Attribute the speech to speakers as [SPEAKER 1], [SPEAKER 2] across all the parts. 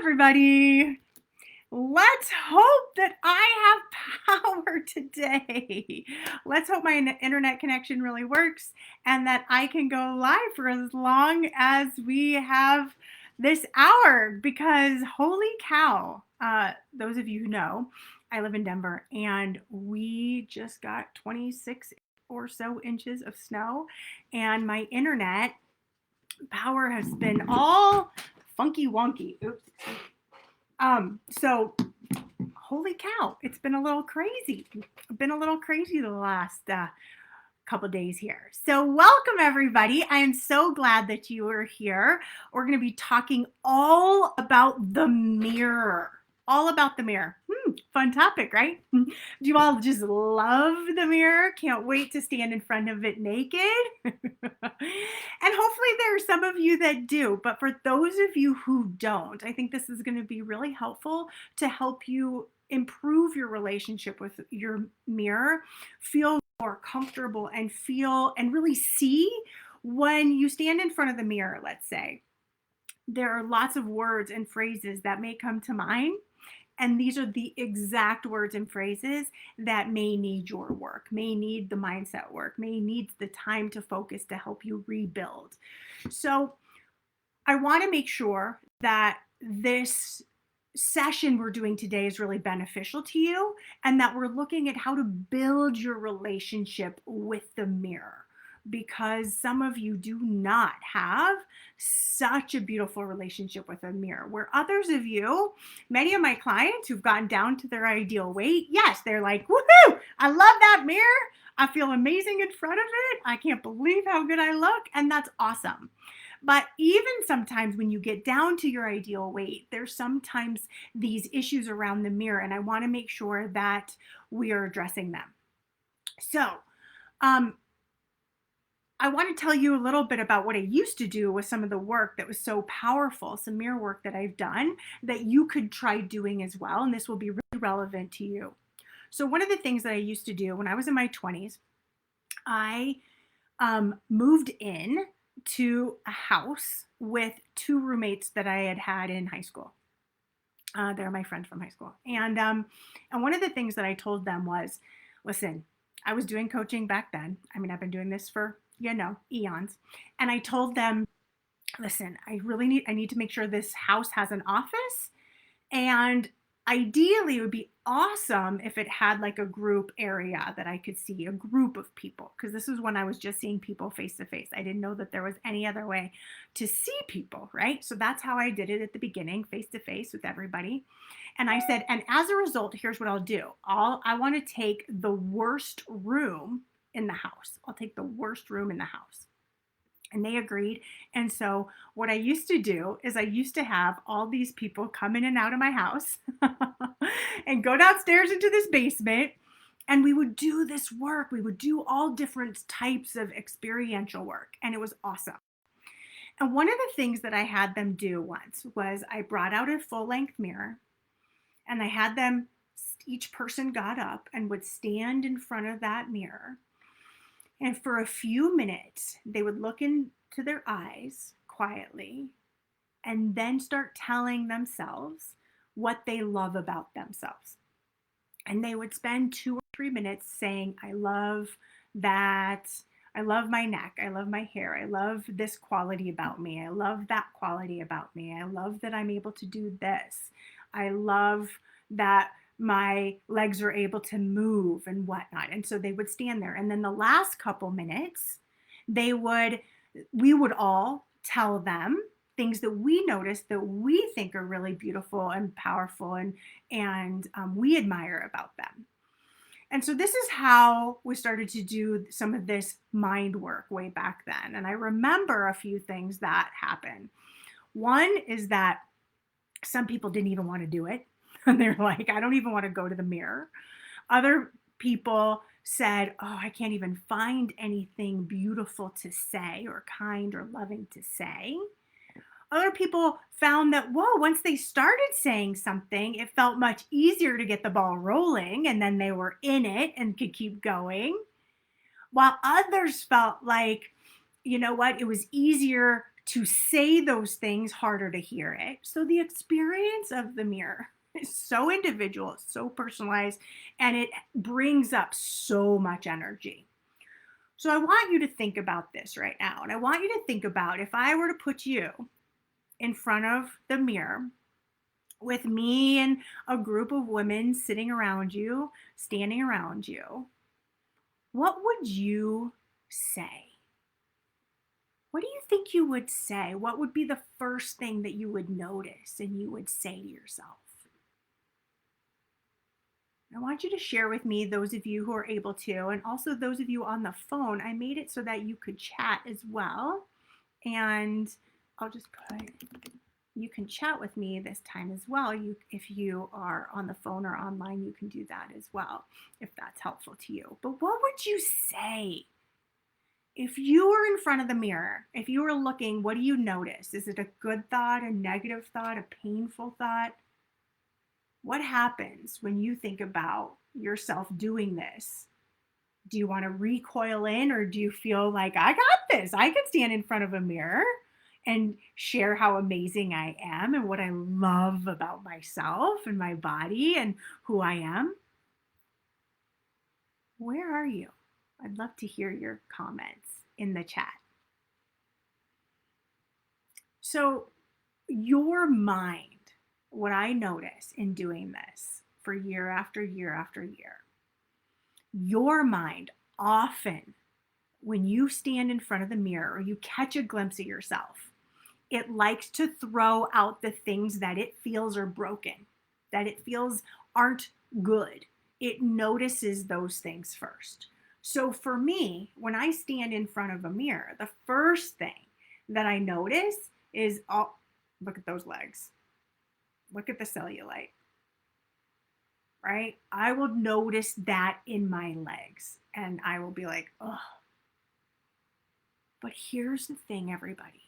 [SPEAKER 1] everybody. Let's hope that I have power today. Let's hope my internet connection really works and that I can go live for as long as we have this hour because holy cow, those of you who know, I live in Denver and we just got 26 or so inches of snow and my internet power has been all funky wonky. Oops. So holy cow, it's been a little crazy. The last couple days here. So welcome everybody. I am so glad that you are here. We're going to be talking all about the mirror. All about the mirror. Fun topic, right? Do you all just love the mirror? Can't wait to stand in front of it naked? And hopefully there are some of you that do, but for those of you who don't, I think this is going to be really helpful to help you improve your relationship with your mirror, feel more comfortable and feel and really see when you stand in front of the mirror, let's say. There are lots of words and phrases that may come to mind. And these are the exact words and phrases that may need your work, may need the mindset work, may need the time to focus to help you rebuild. So I want to make sure that this session we're doing today is really beneficial to you and that we're looking at how to build your relationship with the mirror. Because some of you do not have such a beautiful relationship with a mirror, where others of you, many of my clients who've gotten down to their ideal weight, yes, they're like, woohoo, I love that mirror. I feel amazing in front of it. I can't believe how good I look. And that's awesome. But even sometimes when you get down to your ideal weight, there's sometimes these issues around the mirror. And I want to make sure that we are addressing them. So, I want to tell you a little bit about what I used to do with some of the work that was so powerful, some mirror work that I've done that you could try doing as well. And this will be really relevant to you. So one of the things that I used to do when I was in my 20s, I moved in to a house with two roommates that I had had in high school. They're my friends from high school. And one of the things that I told them was, listen, I was doing coaching back then. I mean, I've been doing this for eons. And I told them, listen, I need to make sure this house has an office. And ideally, it would be awesome if it had like a group area that I could see, a group of people. Because this is when I was just seeing people face to face. I didn't know that there was any other way to see people, right? So that's how I did it at the beginning, face to face with everybody. And I said, and as a result, here's what I'll do. I want to take the worst room in the house. I'll take the worst room in the house. And they agreed. And so what I used to do is I used to have all these people come in and out of my house and go downstairs into this basement. And we would do this work. We would do all different types of experiential work. And it was awesome. And one of the things that I had them do once was I brought out a full-length mirror and I had them, each person got up and would stand in front of that mirror. And for a few minutes, they would look into their eyes quietly and then start telling themselves what they love about themselves. And they would spend 2 or 3 minutes saying, I love that. I love my neck. I love my hair. I love this quality about me. I love that quality about me. I love that I'm able to do this. I love that my legs are able to move and whatnot. And so they would stand there. And then the last couple minutes, we would all tell them things that we noticed that we think are really beautiful and powerful and we admire about them. And so this is how we started to do some of this mind work way back then. And I remember a few things that happened. One is that some people didn't even want to do it. And they're like, I don't even want to go to the mirror. Other people said, oh, I can't even find anything beautiful to say or kind or loving to say. Other people found that, whoa, once they started saying something, it felt much easier to get the ball rolling and then they were in it and could keep going. While others felt like, you know what, it was easier to say those things, harder to hear it. So the experience of the mirror is so individual, it's so personalized, and it brings up so much energy. So I want you to think about this right now. And I want you to think about, if I were to put you in front of the mirror with me and a group of women sitting around you, standing around you, what would you say? What do you think you would say? What would be the first thing that you would notice and you would say to yourself? I want you to share with me, those of you who are able to, and also those of you on the phone. I made it so that you could chat as well. And I'll just put, you can chat with me this time as well. If you are on the phone or online, you can do that as well, if that's helpful to you. But what would you say? If you were in front of the mirror, if you were looking, what do you notice? Is it a good thought, a negative thought, a painful thought? What happens when you think about yourself doing this? Do you want to recoil in, or do you feel like, I got this? I can stand in front of a mirror and share how amazing I am and what I love about myself and my body and who I am? Where are you? I'd love to hear your comments in the chat. So your mind, what I notice in doing this for year after year after year, your mind often, when you stand in front of the mirror or you catch a glimpse of yourself, it likes to throw out the things that it feels are broken, that it feels aren't good. It notices those things first. So for me, when I stand in front of a mirror, the first thing that I notice is, oh, look at those legs. Look at the cellulite, right? I will notice that in my legs and I will be like, oh. But here's the thing, everybody.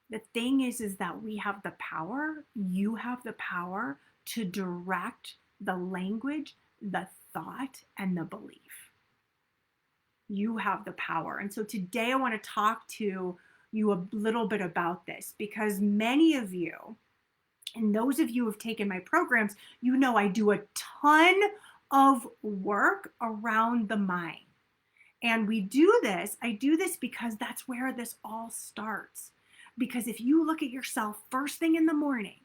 [SPEAKER 1] The thing is that we have the power, you have the power to direct the language, the thought, and the belief. You have the power. And so today I want to talk to you a little bit about this, because many of you, and those of you who have taken my programs, you know I do a ton of work around the mind. And I do this because that's where this all starts. Because if you look at yourself first thing in the morning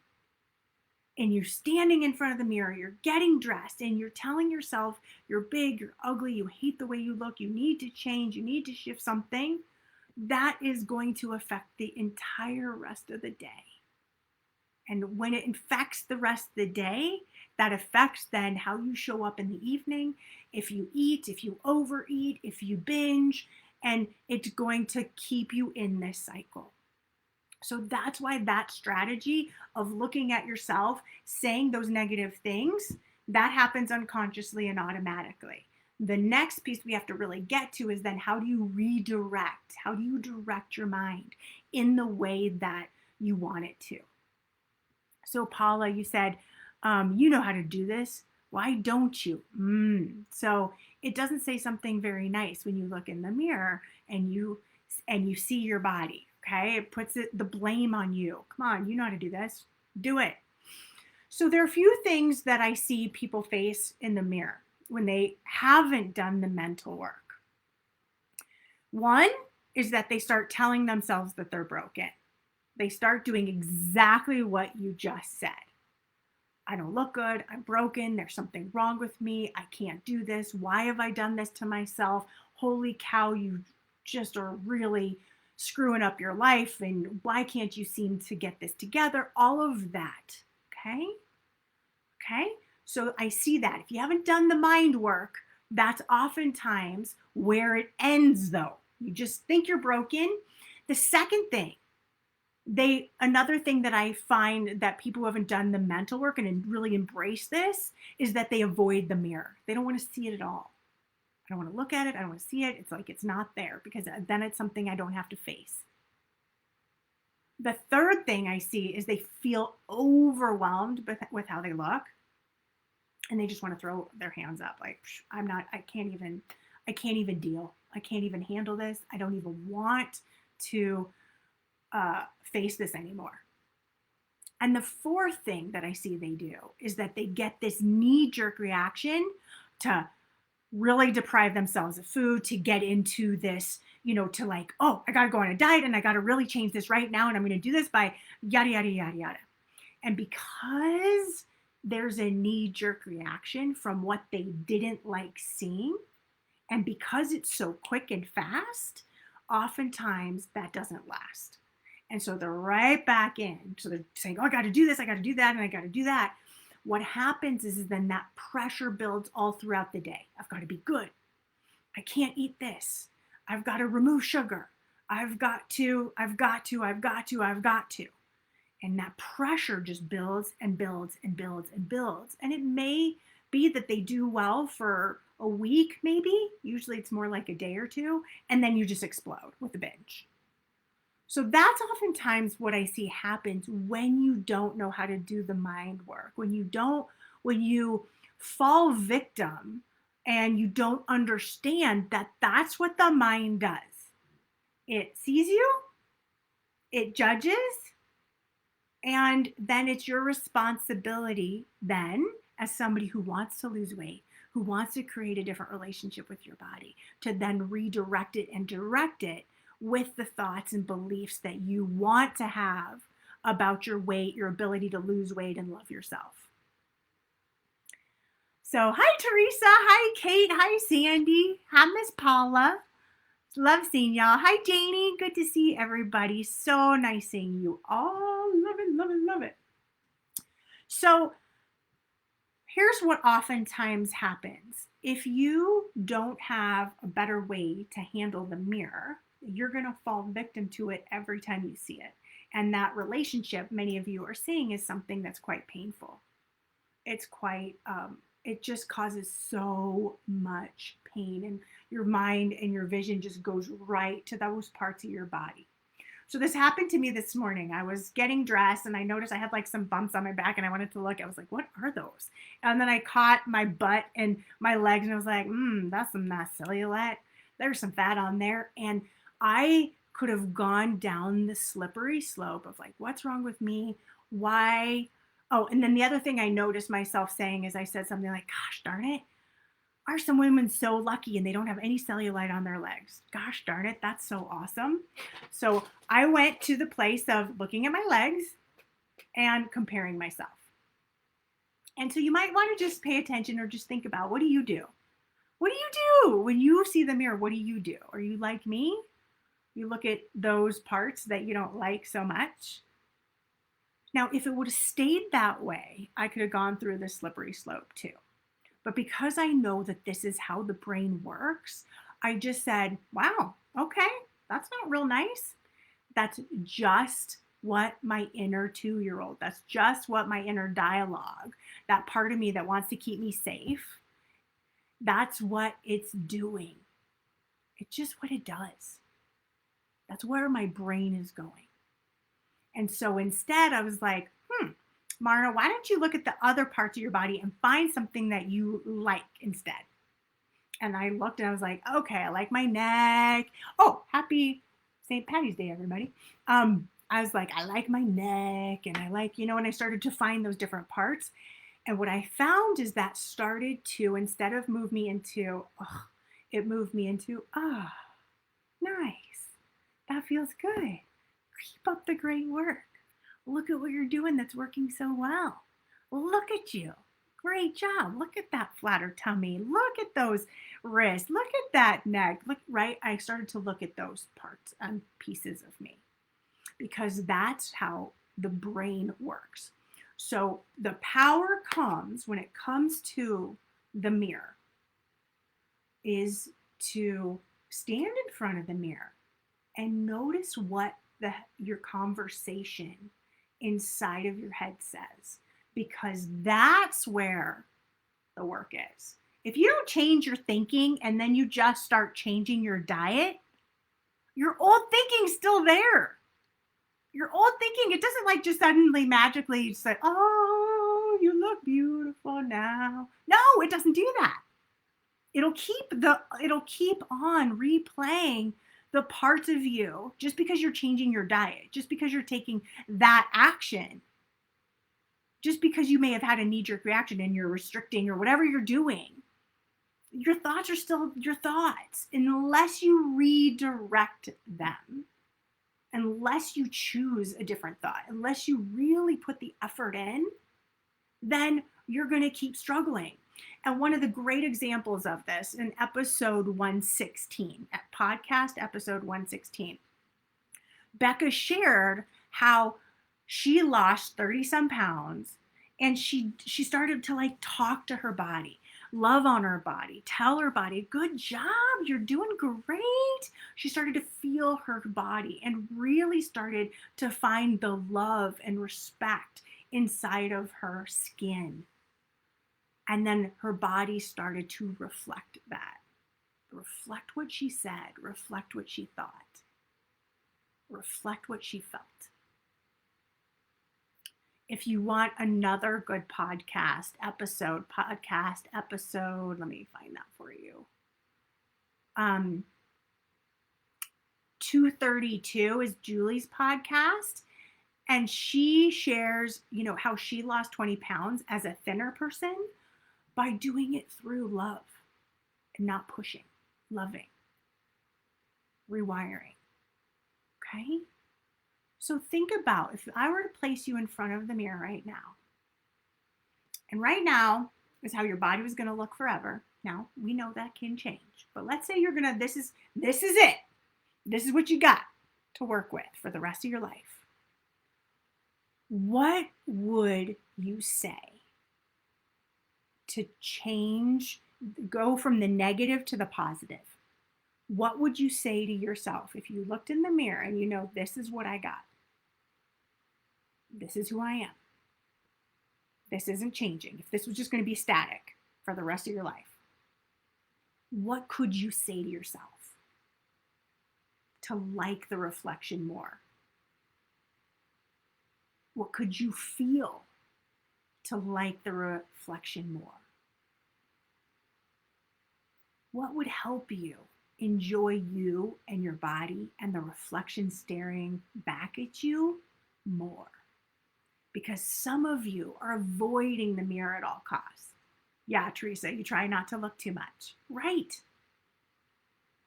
[SPEAKER 1] and you're standing in front of the mirror, you're getting dressed and you're telling yourself you're big, you're ugly, you hate the way you look, you need to change, you need to shift something, that is going to affect the entire rest of the day. And when it infects the rest of the day, that affects then how you show up in the evening, if you eat, if you overeat, if you binge, and it's going to keep you in this cycle. So that's why that strategy of looking at yourself, saying those negative things, that happens unconsciously and automatically. The next piece we have to really get to is then, how do you redirect? How do you direct your mind in the way that you want it to? So Paula, you said, you know how to do this. Why don't you? So it doesn't say something very nice when you look in the mirror and you see your body. Okay, it puts the blame on you. Come on, you know how to do this. Do it. So there are a few things that I see people face in the mirror when they haven't done the mental work. One is that they start telling themselves that they're broken. They start doing exactly what you just said. I don't look good. I'm broken. There's something wrong with me. I can't do this. Why have I done this to myself? Holy cow, you just are really screwing up your life. And why can't you seem to get this together? All of that. Okay? Okay? So I see that. If you haven't done the mind work, that's oftentimes where it ends, though. You just think you're broken. The second thing, another thing that I find that people who haven't done the mental work and really embrace this is that they avoid the mirror. They don't want to see it at all. I don't want to look at it. I don't want to see it. It's like it's not there, because then it's something I don't have to face. The third thing I see is they feel overwhelmed with how they look, and they just want to throw their hands up like, I can't even deal. I can't even handle this. I don't even want to face this anymore. And the fourth thing that I see they do is that they get this knee-jerk reaction to really deprive themselves of food, to get into this, to like, oh, I got to go on a diet and I got to really change this right now. And I'm going to do this by yada, yada, yada, yada. And because there's a knee-jerk reaction from what they didn't like seeing, and because it's so quick and fast, oftentimes that doesn't last. And so they're right back in. So they're saying, oh, I got to do this, I got to do that, and I got to do that. What happens is then that pressure builds all throughout the day. I've got to be good. I can't eat this. I've got to remove sugar. I've got to. And that pressure just builds and builds and builds and builds. And it may be that they do well for a week, maybe. Usually it's more like a day or two. And then you just explode with a binge. So that's oftentimes what I see happens when you don't know how to do the mind work, when you fall victim and you don't understand that that's what the mind does. It sees you, it judges, and then it's your responsibility then, as somebody who wants to lose weight, who wants to create a different relationship with your body, to then redirect it and direct it with the thoughts and beliefs that you want to have about your weight, your ability to lose weight and love yourself. So hi, Teresa. Hi, Kate. Hi, Sandy. Hi, Miss Paula. Love seeing y'all. Hi, Janie. Good to see everybody. So nice seeing you all. Love it, love it, love it. So here's what oftentimes happens. If you don't have a better way to handle the mirror, you're going to fall victim to it every time you see it. And that relationship, many of you are seeing, is something that's quite painful. It's quite, it just causes so much pain, and your mind and your vision just goes right to those parts of your body. So this happened to me this morning. I was getting dressed and I noticed I had like some bumps on my back, and I wanted to look. I was like, what are those? And then I caught my butt and my legs and I was like, that's some nice cellulite. There's some fat on there. And I could have gone down the slippery slope of like, what's wrong with me? Why? Oh, and then the other thing I noticed myself saying is I said something like, gosh darn it, are some women so lucky and they don't have any cellulite on their legs? Gosh darn it, that's so awesome. So I went to the place of looking at my legs and comparing myself. And so you might want to just pay attention or just think about, what do you do? What do you do when you see the mirror? What do you do? Are you like me? You look at those parts that you don't like so much. Now, if it would have stayed that way, I could have gone through the slippery slope too. But because I know that this is how the brain works, I just said, wow, okay, that's not real nice. That's just what my inner 2-year-old, that's just what my inner dialogue, that part of me that wants to keep me safe, that's what it's doing. It's just what it does. That's where my brain is going. And so instead I was like, Marna, why don't you look at the other parts of your body and find something that you like instead? And I looked and I was like, okay, I like my neck. Oh, happy St. Patty's Day, everybody. I was like, I like my neck, and I like, and I started to find those different parts. And what I found is that started to, instead of move me into, it moved me into, nice. That feels good. Keep up the great work. Look at what you're doing that's working so well. Look at you. Great job. Look at that flatter tummy. Look at those wrists. Look at that neck. Look, right? I started to look at those parts and pieces of me, because that's how the brain works. So the power comes when it comes to the mirror is to stand in front of the mirror and notice what your conversation inside of your head says, because that's where the work is. If you don't change your thinking and then you just start changing your diet, your old thinking's still there. Your old thinking, it doesn't like just suddenly magically say, oh, you look beautiful now. No, it doesn't do that. It'll keep on replaying The parts of you, just because you're changing your diet, just because you're taking that action, just because you may have had a knee-jerk reaction and you're restricting or whatever you're doing, your thoughts are still your thoughts unless you redirect them, unless you choose a different thought, unless you really put the effort in, then you're going to keep struggling. And one of the great examples of this in episode 116, at podcast episode 116, Becca shared how she lost 30 some pounds, and she started to like talk to her body, love on her body, tell her body, good job, you're doing great. She started to feel her body and really started to find the love and respect inside of her skin. And then her body started to reflect that. Reflect what she said, reflect what she thought, reflect what she felt. If you want another good podcast episode, let me find that for you. 232 is Julie's podcast. And she shares, how she lost 20 pounds as a thinner person by doing it through love and not pushing, loving, rewiring. Okay? So think about if I were to place you in front of the mirror right now, and right now is how your body was going to look forever. Now, we know that can change, but let's say you're going to, this is it. This is what you got to work with for the rest of your life. What would you say to change, go from the negative to the positive? What would you say to yourself if you looked in the mirror and this is what I got? This is who I am. This isn't changing. If this was just going to be static for the rest of your life, what could you say to yourself to like the reflection more? What could you feel to like the reflection more? What would help you enjoy you and your body and the reflection staring back at you more? Because some of you are avoiding the mirror at all costs. Yeah, Teresa, you try not to look too much. Right.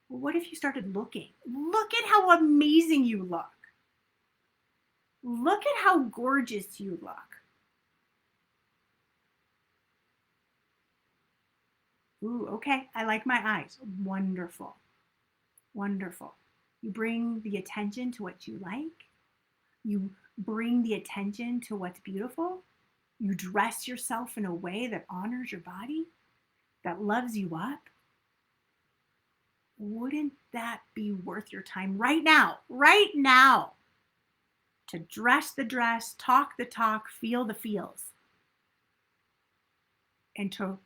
[SPEAKER 1] Well, what if you started looking? Look at how amazing you look. Look at how gorgeous you look. Ooh, okay. I like my eyes. Wonderful. Wonderful. You bring the attention to what you like. You bring the attention to what's beautiful. You dress yourself in a way that honors your body, that loves you up. Wouldn't that be worth your time right now? Right now. To dress the dress, talk the talk, feel the feels. And to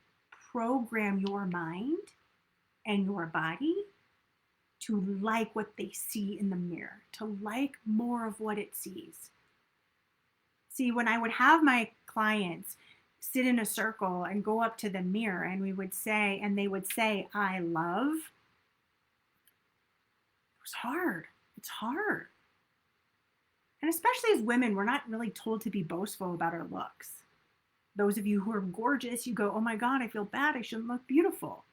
[SPEAKER 1] program your mind and your body to like what they see in the mirror, to like more of what it sees. See, when I would have my clients sit in a circle and go up to the mirror and they would say, I love, it was hard. It's hard. And especially as women, we're not really told to be boastful about our looks. Those of you who are gorgeous, you go, oh my God, I feel bad. I shouldn't look beautiful.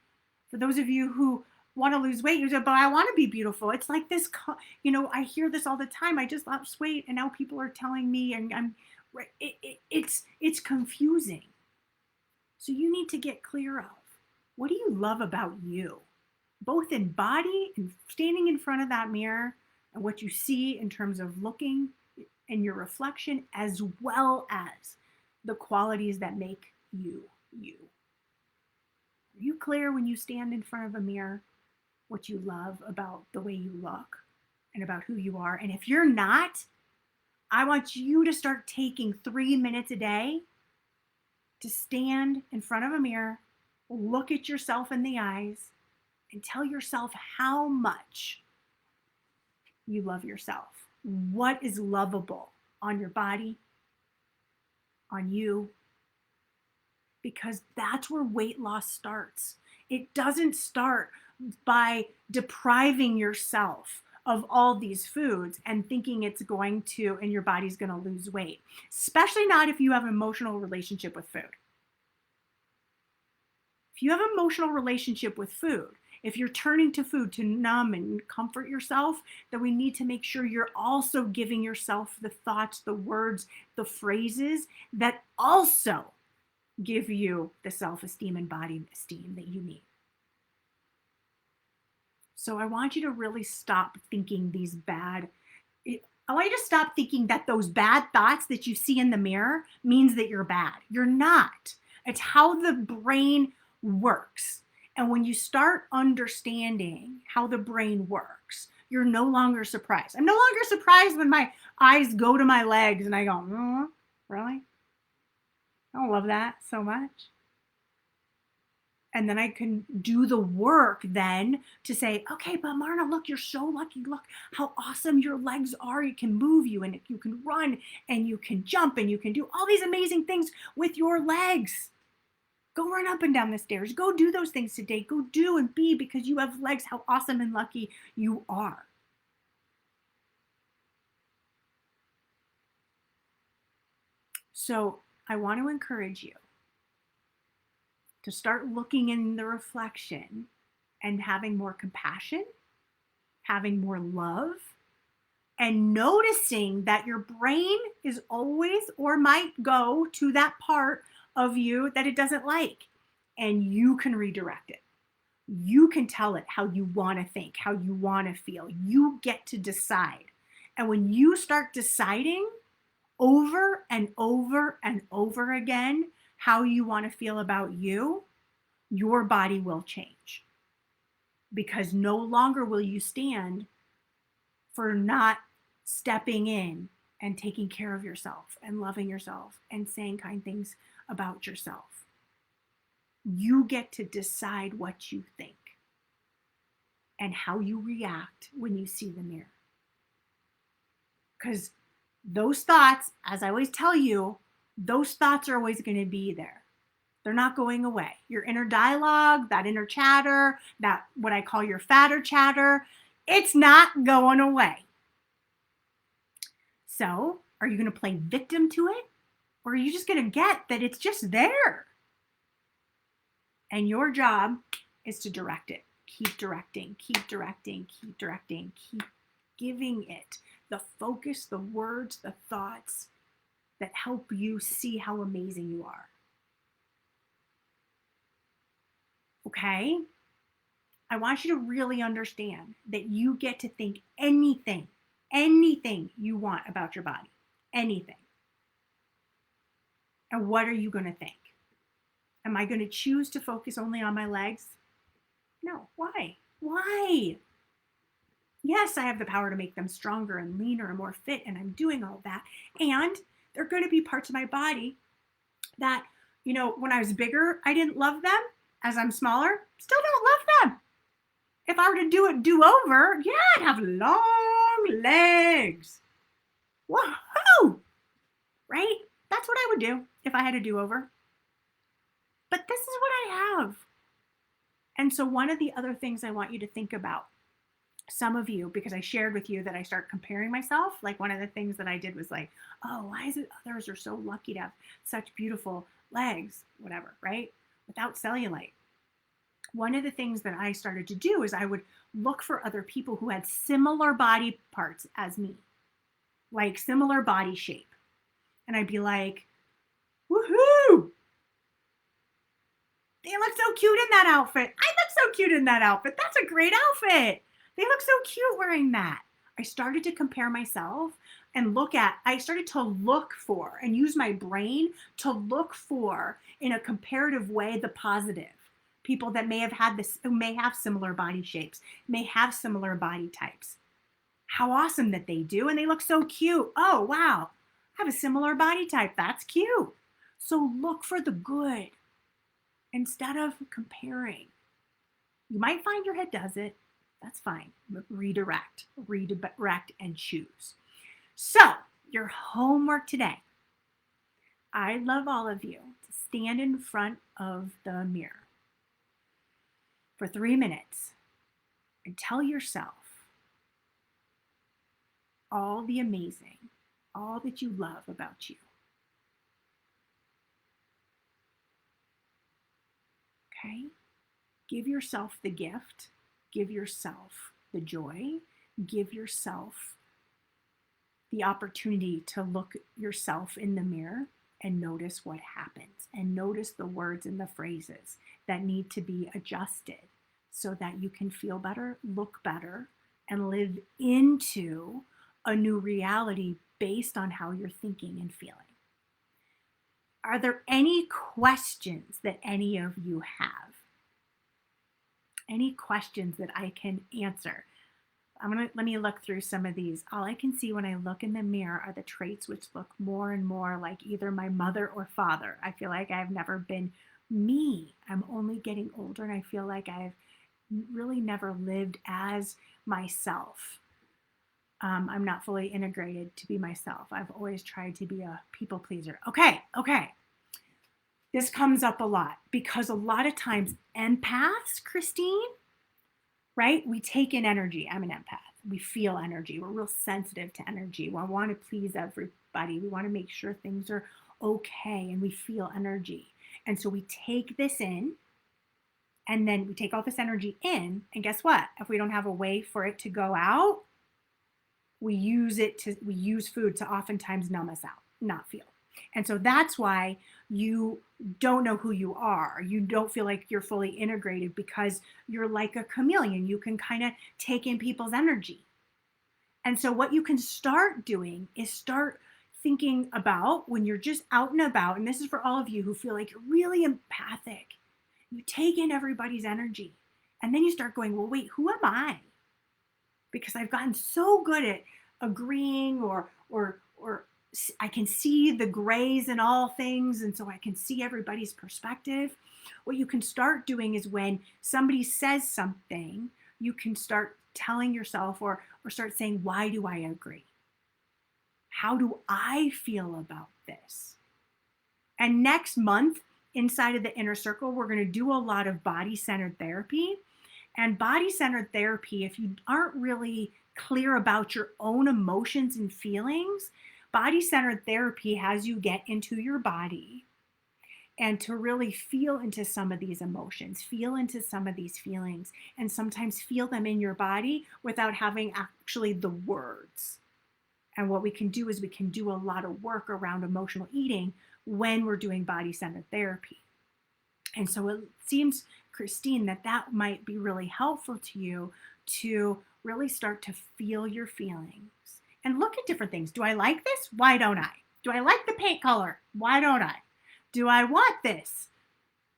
[SPEAKER 1] For those of you who want to lose weight, you say, but I want to be beautiful. It's like this, I hear this all the time. I just lost weight and now people are telling me and it's confusing. So you need to get clear of, what do you love about you? Both in body and standing in front of that mirror and what you see in terms of looking and your reflection, as well as the qualities that make you, you. Are you clear when you stand in front of a mirror what you love about the way you look and about who you are? And if you're not, I want you to start taking 3 minutes a day to stand in front of a mirror, look at yourself in the eyes, and tell yourself how much you love yourself. What is lovable on your body, on you? Because that's where weight loss starts. It doesn't start by depriving yourself of all these foods and thinking it's going to, and your body's going to lose weight, especially not if you have an emotional relationship with food. If you have an emotional relationship with food, if you're turning to food to numb and comfort yourself, then we need to make sure you're also giving yourself the thoughts, the words, the phrases that also give you the self-esteem and body esteem that you need. So I want you to really stop thinking I want you to stop thinking that those bad thoughts that you see in the mirror means that you're bad. You're not. It's how the brain works. And when you start understanding how the brain works, you're no longer surprised. I'm no longer surprised when my eyes go to my legs and I go, really? I don't love that so much. And then I can do the work then to say, okay, but Marna, look, you're so lucky. Look how awesome your legs are. You can move you and you can run and you can jump and you can do all these amazing things with your legs. Go run up and down the stairs. Go do those things today. Go do and be, because you have legs. How awesome and lucky you are. So I want to encourage you to start looking in the reflection and having more compassion, having more love, and noticing that your brain is always or might go to that part of you that it doesn't like, and you can redirect it. You can tell it how you want to think, how you want to feel. You get to decide. And when you start deciding over and over and over again how you want to feel about you, your body will change. Because no longer will you stand for not stepping in and taking care of yourself and loving yourself and saying kind things about yourself. You get to decide what you think and how you react when you see the mirror. Because those thoughts, as I always tell you, those thoughts are always going to be there. They're not going away. Your inner dialogue, that inner chatter, that what I call your fatter chatter, it's not going away. So, are you going to play victim to it? Or are you just going to get that it's just there? And your job is to direct it. Keep directing, keep directing, keep directing, keep giving it the focus, the words, the thoughts that help you see how amazing you are. Okay? I want you to really understand that you get to think anything you want about your body. Anything. And what are you going to think? Am I going to choose to focus only on my legs? No. Why? Why? Yes, I have the power to make them stronger and leaner and more fit, and I'm doing all that. And there are going to be parts of my body that, when I was bigger, I didn't love them. As I'm smaller, still don't love them. If I were to do over, yeah, I'd have long legs. Woohoo! Right? That's what I would do if I had a do-over. But this is what I have. And so one of the other things I want you to think about, some of you, because I shared with you that I start comparing myself, like one of the things that I did was like, oh, why is it others are so lucky to have such beautiful legs, whatever, right? Without cellulite. One of the things that I started to do is I would look for other people who had similar body parts as me, like similar body shape. And I'd be like, woohoo! They look so cute in that outfit. I look so cute in that outfit. That's a great outfit. They look so cute wearing that. I started to compare myself and I started to look for and use my brain to look for, in a comparative way, the positive. People that may have similar body shapes, may have similar body types. How awesome that they do, and they look so cute. Oh, wow. I have a similar body type. That's cute. So look for the good instead of comparing. You might find your head does it. That's fine. Redirect, and choose. So, your homework today. I'd love all of you to stand in front of the mirror for 3 minutes and tell yourself all the amazing, all that you love about you. Okay? Give yourself the gift, give yourself the joy, give yourself the opportunity to look yourself in the mirror and notice what happens, and notice the words and the phrases that need to be adjusted so that you can feel better, look better, and live into a new reality based on how you're thinking and feeling. Are there any questions that any of you have? Any questions that I can answer? Let me look through some of these. All I can see when I look in the mirror are the traits which look more and more like either my mother or father. I feel like I've never been me. I'm only getting older, and I feel like I've really never lived as myself. I'm not fully integrated to be myself. I've always tried to be a people pleaser. Okay. This comes up a lot because a lot of times empaths, Christine, right? We take in energy. I'm an empath. We feel energy. We're real sensitive to energy. We want to please everybody. We want to make sure things are okay, and we feel energy. And so we take this in, and then we take all this energy in, and guess what? If we don't have a way for it to go out, we use food to oftentimes numb us out, not feel. And so that's why you don't know who you are. You don't feel like you're fully integrated because you're like a chameleon. You can kind of take in people's energy. And so what you can start doing is start thinking about when you're just out and about, and this is for all of you who feel like you're really empathic. You take in everybody's energy, and then you start going, well, wait, who am I? Because I've gotten so good at agreeing or I can see the grays in all things, and so I can see everybody's perspective. What you can start doing is when somebody says something, you can start telling yourself or start saying, why do I agree? How do I feel about this? And next month, inside of the inner circle, we're going to do a lot of body-centered therapy. And body-centered therapy, if you aren't really clear about your own emotions and feelings, body-centered therapy has you get into your body and to really feel into some of these emotions, feel into some of these feelings, and sometimes feel them in your body without having actually the words. And what we can do is we can do a lot of work around emotional eating when we're doing body-centered therapy. And so it seems, Christine, that might be really helpful to you to really start to feel your feelings and look at different things. Do I like this? Why don't I? Do I like the paint color? Why don't I? Do I want this?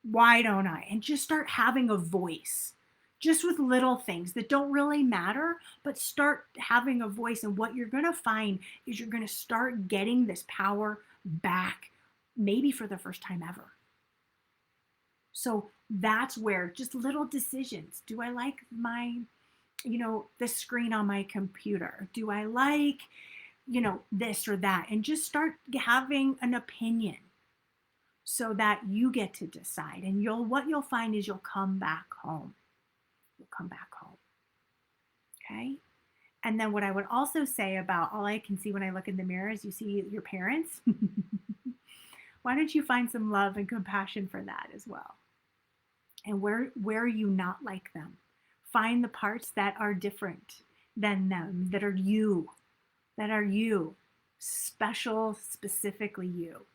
[SPEAKER 1] Why don't I? And just start having a voice, just with little things that don't really matter, but start having a voice. And what you're going to find is you're going to start getting this power back, maybe for the first time ever. So that's where just little decisions. Do I like the screen on my computer? Do I like, this or that? And just start having an opinion so that you get to decide. And what you'll find is you'll come back home. You'll come back home. Okay? And then what I would also say about all I can see when I look in the mirror is you see your parents. Why don't you find some love and compassion for that as well? And where are you not like them? Find the parts that are different than them, that are you, special, specifically you.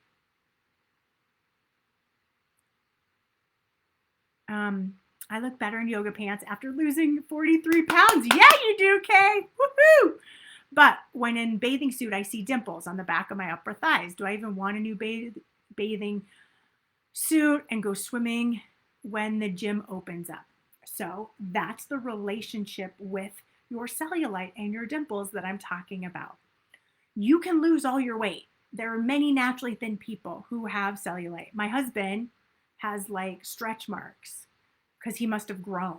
[SPEAKER 1] I look better in yoga pants after losing 43 pounds. Yeah, you do, Kay. Woohoo! But when in bathing suit, I see dimples on the back of my upper thighs. Do I even want a new bathing suit and go swimming when the gym opens up? So that's the relationship with your cellulite and your dimples that I'm talking about. You can lose all your weight. There are many naturally thin people who have cellulite. My husband has like stretch marks because he must have grown,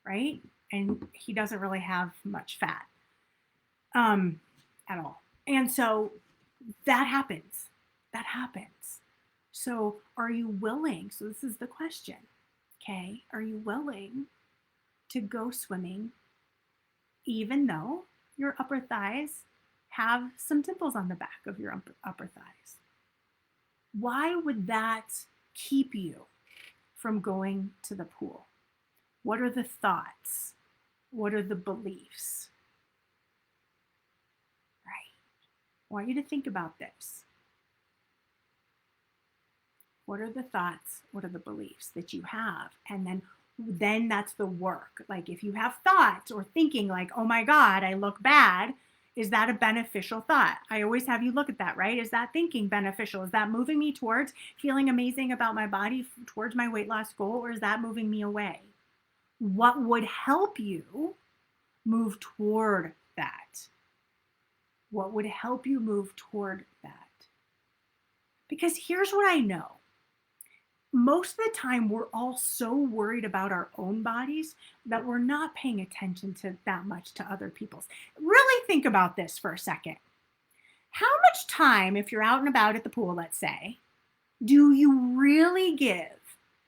[SPEAKER 1] right? And he doesn't really have much fat at all. And so that happens. So are you willing? So this is the question. Okay, are you willing to go swimming, even though your upper thighs have some dimples on the back of your upper thighs? Why would that keep you from going to the pool? What are the thoughts? What are the beliefs? Right. I want you to think about this. What are the thoughts? What are the beliefs that you have? And then that's the work. Like if you have thoughts or thinking like, oh my God, I look bad, is that a beneficial thought? I always have you look at that, right? Is that thinking beneficial? Is that moving me towards feeling amazing about my body, towards my weight loss goal, or is that moving me away? What would help you move toward that? What would help you move toward that? Because here's what I know. Most of the time, we're all so worried about our own bodies that we're not paying attention to that much to other people's. Really think about this for a second. How much time, if you're out and about at the pool, let's say, do you really give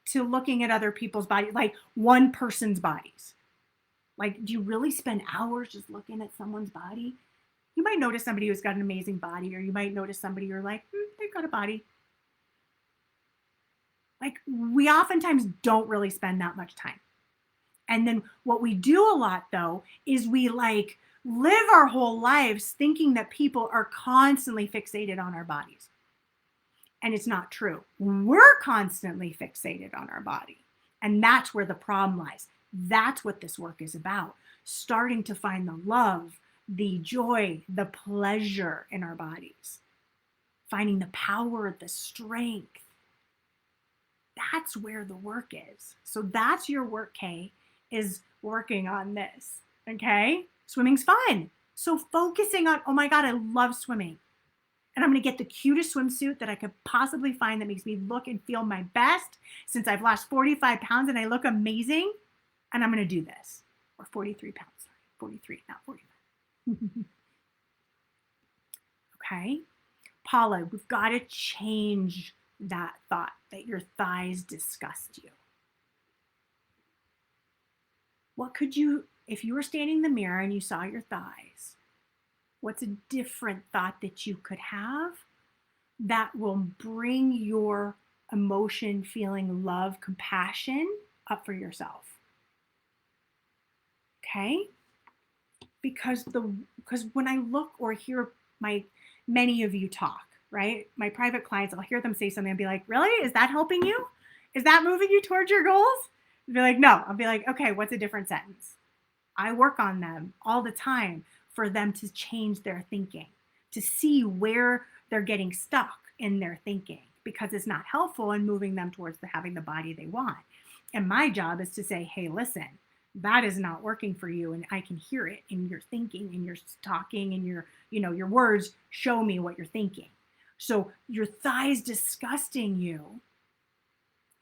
[SPEAKER 1] to looking at other people's bodies, like one person's bodies? Like, do you really spend hours just looking at someone's body? You might notice somebody who's got an amazing body, or you might notice somebody you're like, they've got a body. Like, we oftentimes don't really spend that much time. And then what we do a lot, though, is we like live our whole lives thinking that people are constantly fixated on our bodies. And it's not true. We're constantly fixated on our body. And that's where the problem lies. That's what this work is about. Starting to find the love, the joy, the pleasure in our bodies. Finding the power, the strength. That's where the work is. So that's your work, Kay, is working on this. Okay? Swimming's fun. So focusing on, oh my God, I love swimming. And I'm going to get the cutest swimsuit that I could possibly find that makes me look and feel my best since I've lost 45 pounds and I look amazing. And I'm going to do this. Or 43 pounds. Sorry, 43, not 45. Okay? Paula, we've got to change that thought that your thighs disgust you. What could you, if you were standing in the mirror and you saw your thighs, what's a different thought that you could have that will bring your emotion, feeling, love, compassion up for yourself? Okay? Because when I look or hear many of you talk, right? My private clients, I'll hear them say something and be like, really? Is that helping you? Is that moving you towards your goals? They'll be like, no. I'll be like, okay, what's a different sentence? I work on them all the time for them to change their thinking, to see where they're getting stuck in their thinking because it's not helpful in moving them towards having the body they want. And my job is to say, hey, listen, that is not working for you. And I can hear it in your thinking and your talking and your words show me what you're thinking. So your thighs disgusting you,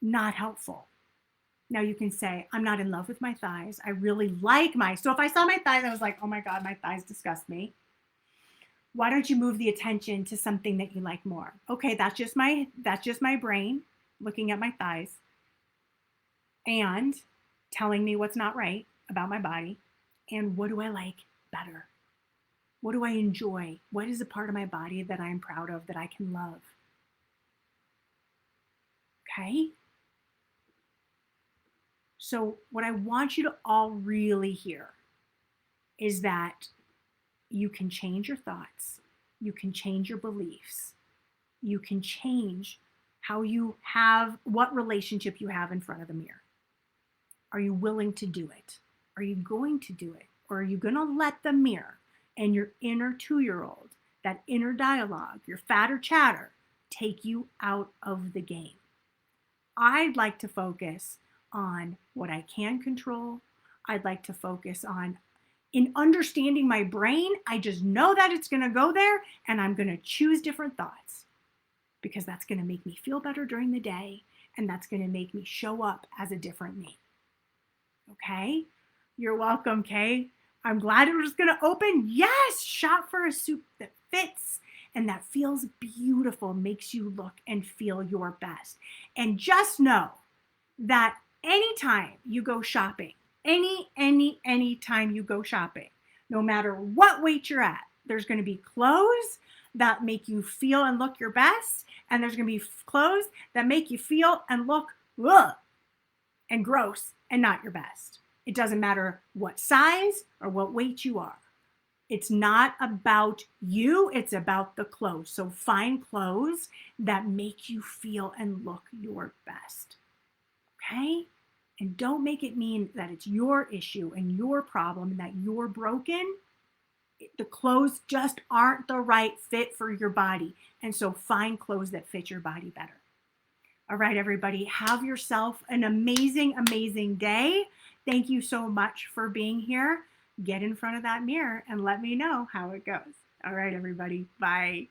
[SPEAKER 1] not helpful. Now you can say, I'm not in love with my thighs. I really like so if I saw my thighs, I was like, oh my God, my thighs disgust me. Why don't you move the attention to something that you like more? Okay, that's just my brain looking at my thighs and telling me what's not right about my body. And what do I like better? What do I enjoy? What is a part of my body that I'm proud of, that I can love? Okay? So what I want you to all really hear is that you can change your thoughts. You can change your beliefs. You can change what relationship you have in front of the mirror. Are you willing to do it? Are you going to do it? Or are you going to let the mirror and your inner 2-year-old, that inner dialogue, your fatter chatter, take you out of the game? I'd like to focus on what I can control. I'd like to focus on, in understanding my brain, I just know that it's going to go there and I'm going to choose different thoughts because that's going to make me feel better during the day and that's going to make me show up as a different me. Okay? You're welcome, Kay. I'm glad it was going to open. Yes, shop for a suit that fits and that feels beautiful, makes you look and feel your best. And just know that anytime you go shopping Any time you go shopping, no matter what weight you're at, there's going to be clothes that make you feel and look your best, and there's going to be clothes that make you feel and look ugh, and gross and not your best. It doesn't matter what size or what weight you are. It's not about you, it's about the clothes. So find clothes that make you feel and look your best. Okay? And don't make it mean that it's your issue and your problem and that you're broken. The clothes just aren't the right fit for your body. And so find clothes that fit your body better. All right, everybody, have yourself an amazing, amazing day. Thank you so much for being here. Get in front of that mirror and let me know how it goes. All right, everybody, bye.